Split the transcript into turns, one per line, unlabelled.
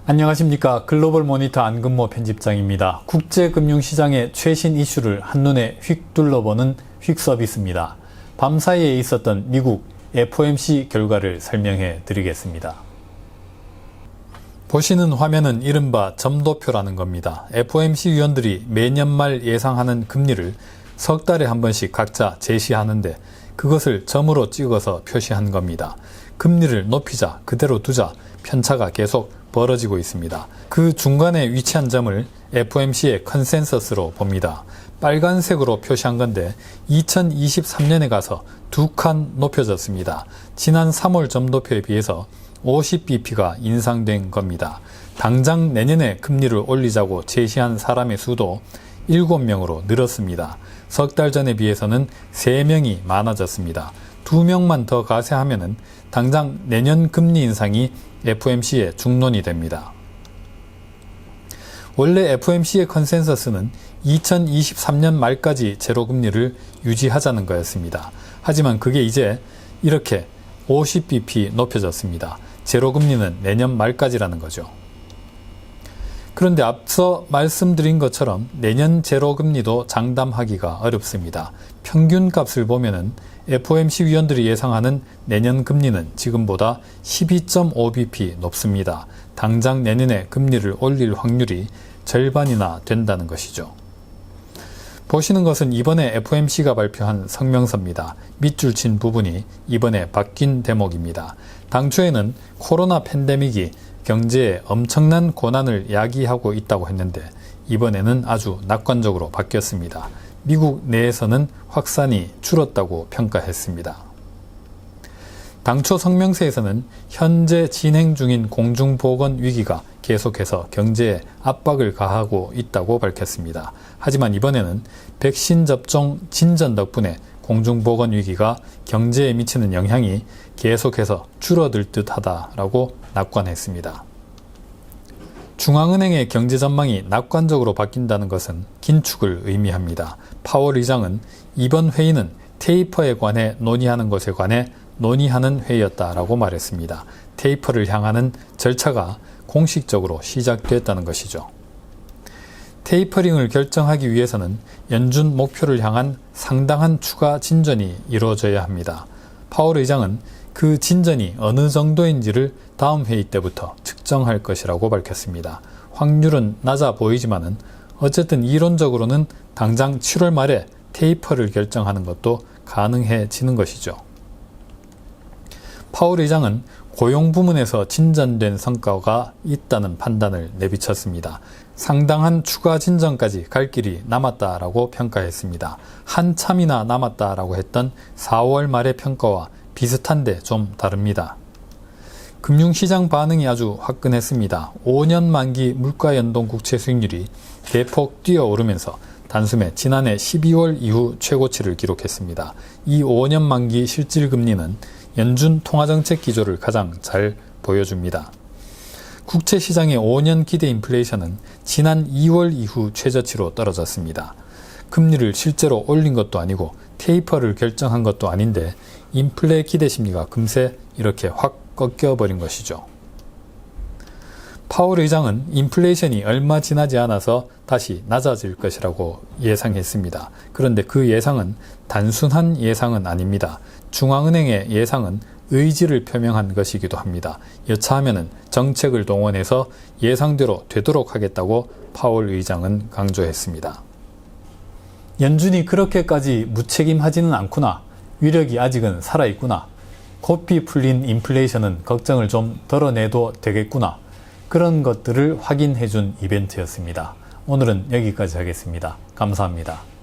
안녕하십니까. 글로벌 모니터 안근모 편집장입니다. 국제금융시장의 최신 이슈를 한눈에 휙 둘러보는 휙 서비스입니다. 밤사이에 있었던 미국 FOMC 결과를 설명해 드리겠습니다. 보시는 화면은 이른바 점도표라는 겁니다. FOMC 위원들이 매년 말 예상하는 금리를 석 달에 한 번씩 각자 제시하는데 그것을 점으로 찍어서 표시한 겁니다. 금리를 높이자, 그대로 두자 편차가 계속 벌어지고 있습니다. 그 중간에 위치한 점을 FOMC의 컨센서스로 봅니다. 빨간색으로 표시한 건데 2023년에 가서 2칸 높여졌습니다. 지난 3월 점도표에 비해서 50bp가 인상된 겁니다. 당장 내년에 금리를 올리자고 제시한 사람의 수도 7명으로 늘었습니다. 석 달 전에 비해서는 3명이 많아졌습니다. 2명만 더 가세하면은 당장 내년 금리 인상이 FOMC의 중론이 됩니다. 원래 FOMC의 컨센서스는 2023년 말까지 제로금리를 유지하자는 거였습니다. 하지만 그게 이제 이렇게 50bp 높여졌습니다. 제로금리는 내년 말까지라는 거죠. 그런데 앞서 말씀드린 것처럼 내년 제로금리도 장담하기가 어렵습니다. 평균값을 보면은 FOMC 위원들이 예상하는 내년 금리는 지금보다 12.5bp 높습니다. 당장 내년에 금리를 올릴 확률이 절반이나 된다는 것이죠. 보시는 것은 이번에 FOMC가 발표한 성명서입니다. 밑줄 친 부분이 이번에 바뀐 대목입니다. 당초에는 코로나 팬데믹이 경제에 엄청난 고난을 야기하고 있다고 했는데 이번에는 아주 낙관적으로 바뀌었습니다. 미국 내에서는 확산이 줄었다고 평가했습니다. 당초 성명서에서는 현재 진행 중인 공중보건 위기가 계속해서 경제에 압박을 가하고 있다고 밝혔습니다. 하지만 이번에는 백신 접종 진전 덕분에 공중보건 위기가 경제에 미치는 영향이 계속해서 줄어들 듯하다라고 낙관했습니다. 중앙은행의 경제 전망이 낙관적으로 바뀐다는 것은 긴축을 의미합니다. 파월 의장은 이번 회의는 테이퍼에 관해 논의하는 것에 관해 논의하는 회의였다라고 말했습니다. 테이퍼를 향하는 절차가 공식적으로 시작됐다는 것이죠. 테이퍼링을 결정하기 위해서는 연준 목표를 향한 상당한 추가 진전이 이루어져야 합니다. 파월 의장은 그 진전이 어느 정도인지를 다음 회의 때부터 측정할 것이라고 밝혔습니다. 확률은 낮아 보이지만은 어쨌든 이론적으로는 당장 7월 말에 테이퍼를 결정하는 것도 가능해지는 것이죠. 파월 의장은 고용 부문에서 진전된 성과가 있다는 판단을 내비쳤습니다. 상당한 추가 진전까지 갈 길이 남았다라고 평가했습니다. 한참이나 남았다라고 했던 4월 말의 평가와 비슷한데 좀 다릅니다. 금융시장 반응이 아주 화끈했습니다. 5년 만기 물가연동 국채 수익률이 대폭 뛰어오르면서 단숨에 지난해 12월 이후 최고치를 기록했습니다. 이 5년 만기 실질금리는 연준 통화정책 기조를 가장 잘 보여줍니다. 국채시장의 5년 기대 인플레이션은 지난 2월 이후 최저치로 떨어졌습니다. 금리를 실제로 올린 것도 아니고 테이퍼를 결정한 것도 아닌데 인플레 기대 심리가 금세 이렇게 확 꺾여버린 것이죠. 파월 의장은 인플레이션이 얼마 지나지 않아서 다시 낮아질 것이라고 예상했습니다. 그런데 그 예상은 단순한 예상은 아닙니다. 중앙은행의 예상은 의지를 표명한 것이기도 합니다. 여차하면 정책을 동원해서 예상대로 되도록 하겠다고 파월 의장은 강조했습니다. 연준이 그렇게까지 무책임하지는 않구나. 위력이 아직은 살아있구나. 고삐 풀린 인플레이션은 걱정을 좀 덜어내도 되겠구나. 그런 것들을 확인해준 이벤트였습니다. 오늘은 여기까지 하겠습니다. 감사합니다.